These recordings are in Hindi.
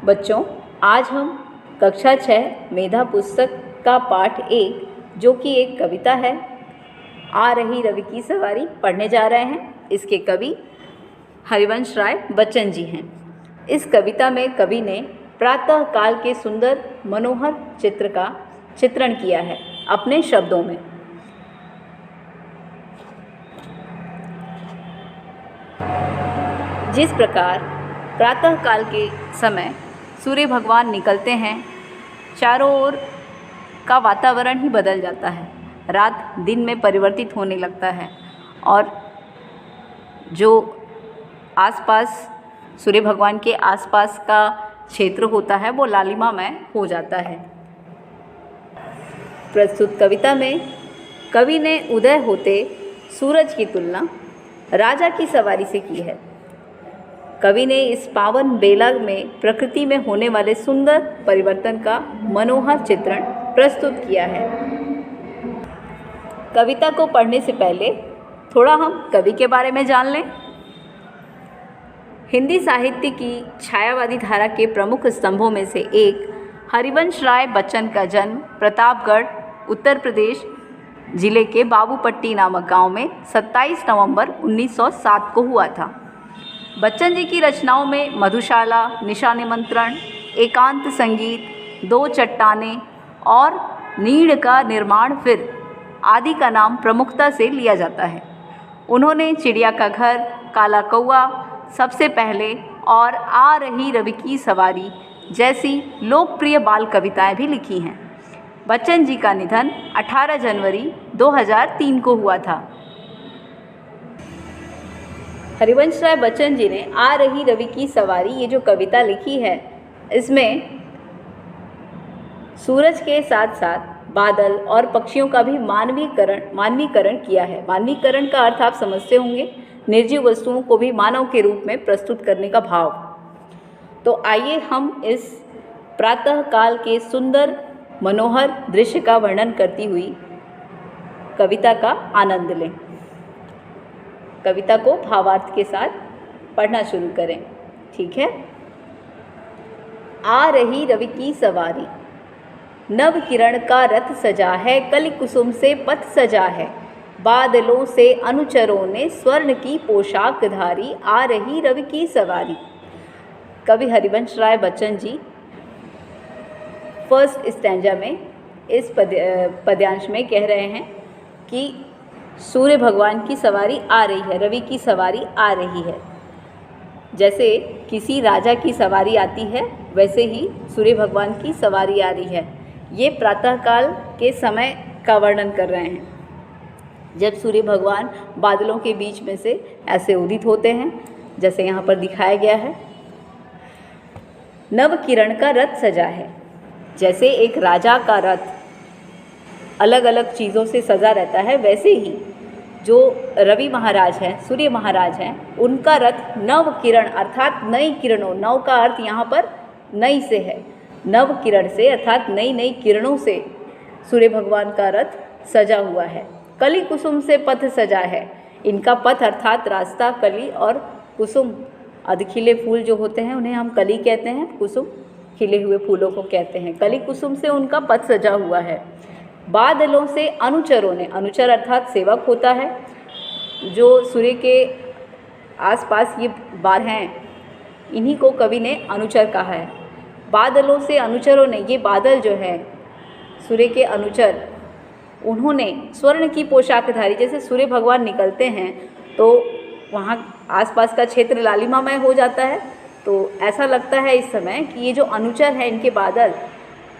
बच्चों, आज हम कक्षा 6 मेधा पुस्तक का पाठ 1 जो कि एक कविता है, आ रही रवि की सवारी पढ़ने जा रहे हैं। इसके कवि हरिवंश राय बच्चन जी हैं। इस कविता में कवि ने प्रातः काल के सुंदर मनोहर चित्र का चित्रण किया है अपने शब्दों में। जिस प्रकार प्रातः काल के समय सूर्य भगवान निकलते हैं, चारों ओर का वातावरण ही बदल जाता है, रात दिन में परिवर्तित होने लगता है और जो आसपास सूर्य भगवान के आसपास का क्षेत्र होता है वो लालिमामय हो जाता है। प्रस्तुत कविता में कवि ने उदय होते सूरज की तुलना राजा की सवारी से की है। कवि ने इस पावन बेला में प्रकृति में होने वाले सुंदर परिवर्तन का मनोहर चित्रण प्रस्तुत किया है। कविता को पढ़ने से पहले थोड़ा हम कवि के बारे में जान लें। हिंदी साहित्य की छायावादी धारा के प्रमुख स्तंभों में से एक हरिवंश राय बच्चन का जन्म प्रतापगढ़, उत्तर प्रदेश जिले के बाबूपट्टी नामक गांव में 27 नवंबर 1907 को हुआ था। बच्चन जी की रचनाओं में मधुशाला, निशा निमंत्रण, एकांत संगीत, दो चट्टानें और नीड़ का निर्माण फिर आदि का नाम प्रमुखता से लिया जाता है। उन्होंने चिड़िया का घर, काला कौआ, सबसे पहले और आ रही रवि की सवारी जैसी लोकप्रिय बाल कविताएं भी लिखी हैं। बच्चन जी का निधन 18 जनवरी 2003 को हुआ था। हरिवंश राय बच्चन जी ने आ रही रवि की सवारी ये जो कविता लिखी है, इसमें सूरज के साथ साथ बादल और पक्षियों का भी मानवीकरण किया है। मानवीकरण का अर्थ आप समझते होंगे, निर्जीव वस्तुओं को भी मानव के रूप में प्रस्तुत करने का भाव। तो आइए हम इस प्रातः काल के सुंदर मनोहर दृश्य का वर्णन करती हुई कविता का आनंद लें। कविता को भावार्थ के साथ पढ़ना शुरू करें, ठीक है। आ रही रवि की सवारी, नव किरण का रथ सजा है, कलि कुसुम से पथ सजा है, बादलों से अनुचरों ने स्वर्ण की पोशाक धारी, आ रही रवि की सवारी। कवि हरिवंश राय बच्चन जी फर्स्ट स्टैंजा में इस पद्यांश में कह रहे हैं कि सूर्य भगवान की सवारी आ रही है, रवि की सवारी आ रही है। जैसे किसी राजा की सवारी आती है, वैसे ही सूर्य भगवान की सवारी आ रही है। ये प्रातःकाल के समय का वर्णन कर रहे हैं, जब सूर्य भगवान बादलों के बीच में से ऐसे उदित होते हैं, जैसे यहाँ पर दिखाया गया है। नव किरण का रथ सजा है, जैसे एक राजा का रथ अलग अलग चीज़ों से सजा रहता है, वैसे ही जो रवि महाराज हैं, सूर्य महाराज हैं, उनका रथ नव किरण अर्थात नई किरणों, नव का अर्थ यहाँ पर नई से है, नव किरण से अर्थात नई नई किरणों से सूर्य भगवान का रथ सजा हुआ है। कली कुसुम से पथ सजा है, इनका पथ अर्थात रास्ता, कली और कुसुम अधखिले फूल जो होते हैं उन्हें हम कली कहते हैं, कुसुम खिले हुए फूलों को कहते हैं। कली कुसुम से उनका पथ सजा हुआ है। बादलों से अनुचरों ने, अनुचर अर्थात सेवक होता है, जो सूर्य के आसपास ये बादल हैं, इन्हीं को कवि ने अनुचर कहा है। बादलों से अनुचरों ने, ये बादल जो है सूर्य के अनुचर, उन्होंने स्वर्ण की पोशाक धारी। जैसे सूर्य भगवान निकलते हैं तो वहाँ आसपास का क्षेत्र लालिमामय हो जाता है, तो ऐसा लगता है इस समय कि ये जो अनुचर हैं, इनके बादल,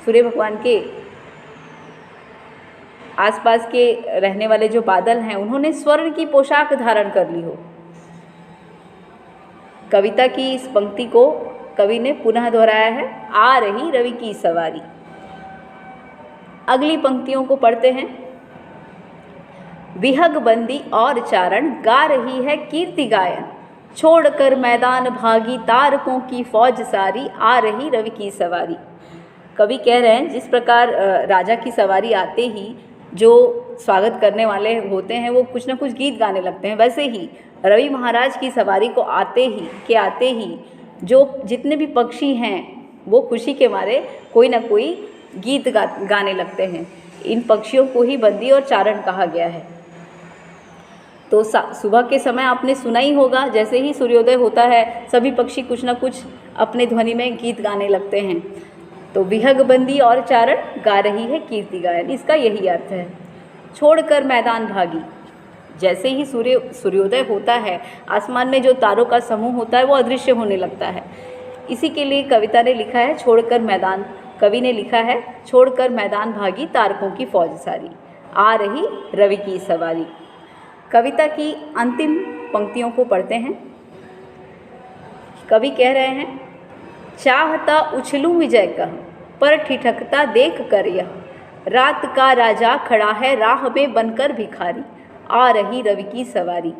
सूर्य भगवान के आसपास के रहने वाले जो बादल हैं, उन्होंने स्वर्ण की पोशाक धारण कर ली हो। कविता की इस पंक्ति को कवि ने पुनः दोहराया है, आ रही रवि की सवारी। अगली पंक्तियों को पढ़ते हैं। विहग बंदी और चारण, गा रही है कीर्ति गायन, छोड़कर मैदान भागी तारकों की फौज सारी, आ रही रवि की सवारी। कवि कह रहे हैं, जिस प्रकार राजा की सवारी आते ही जो स्वागत करने वाले होते हैं वो कुछ ना कुछ गीत गाने लगते हैं, वैसे ही रवि महाराज की सवारी को आते ही जो जितने भी पक्षी हैं वो खुशी के मारे कोई ना कोई गीत गाने लगते हैं। इन पक्षियों को ही बंदी और चारण कहा गया है। तो सुबह के समय आपने सुना ही होगा, जैसे ही सूर्योदय होता है सभी पक्षी कुछ ना कुछ अपने ध्वनि में गीत गाने लगते हैं। तो विहग बंदी और चारण गा रही है कीर्ति गायन, इसका यही अर्थ है। छोड़कर मैदान भागी, जैसे ही सूर्योदय होता है आसमान में जो तारों का समूह होता है वो अदृश्य होने लगता है। इसी के लिए कविता ने लिखा है छोड़कर मैदान, कवि ने लिखा है छोड़कर मैदान भागी तारकों की फौज सारी, आ रही रवि की सवारी। कविता की अंतिम पंक्तियों को पढ़ते हैं। कवि कह रहे हैं, चाहता उछलूं विजय कह पर ठिठकता देख कर यह, रात का राजा खड़ा है राह में बनकर भिखारी, आ रही रवि की सवारी।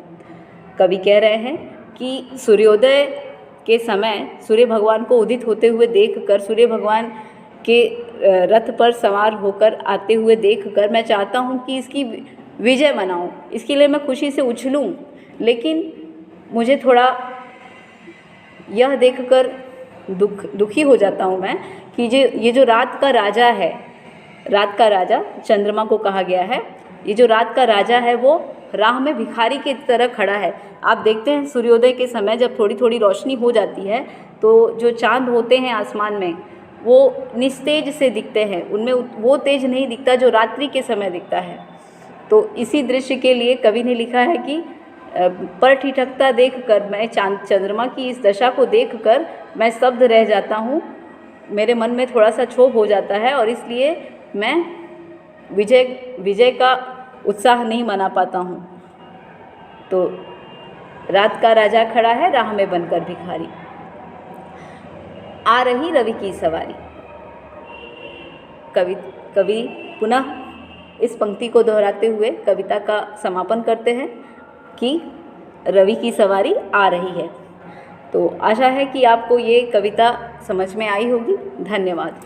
कवि कह रहे हैं कि सूर्योदय के समय सूर्य भगवान को उदित होते हुए देखकर, सूर्य भगवान के रथ पर सवार होकर आते हुए देखकर मैं चाहता हूँ कि इसकी विजय मनाऊं, इसके लिए मैं खुशी से उछलूं, लेकिन मुझे थोड़ा यह देखकर दुखी हो जाता हूँ मैं कि ये जो रात का राजा है, रात का राजा चंद्रमा को कहा गया है, ये जो रात का राजा है वो राह में भिखारी की तरह खड़ा है। आप देखते हैं सूर्योदय के समय जब थोड़ी थोड़ी रोशनी हो जाती है तो जो चांद होते हैं आसमान में वो निस्तेज से दिखते हैं, उनमें वो तेज नहीं दिखता जो रात्रि के समय दिखता है। तो इसी दृश्य के लिए कवि ने लिखा है कि पर ठिठकता देखकर, मैं चंद्रमा की इस दशा को देखकर मैं स्तब्ध रह जाता हूँ, मेरे मन में थोड़ा सा क्षोभ हो जाता है और इसलिए मैं विजय का उत्साह नहीं मना पाता हूँ। तो रात का राजा खड़ा है राह में बनकर भिखारी, आ रही रवि की सवारी। कवि पुनः इस पंक्ति को दोहराते हुए कविता का समापन करते हैं कि रवि की सवारी आ रही है। तो आशा है कि आपको ये कविता समझ में आई होगी। धन्यवाद।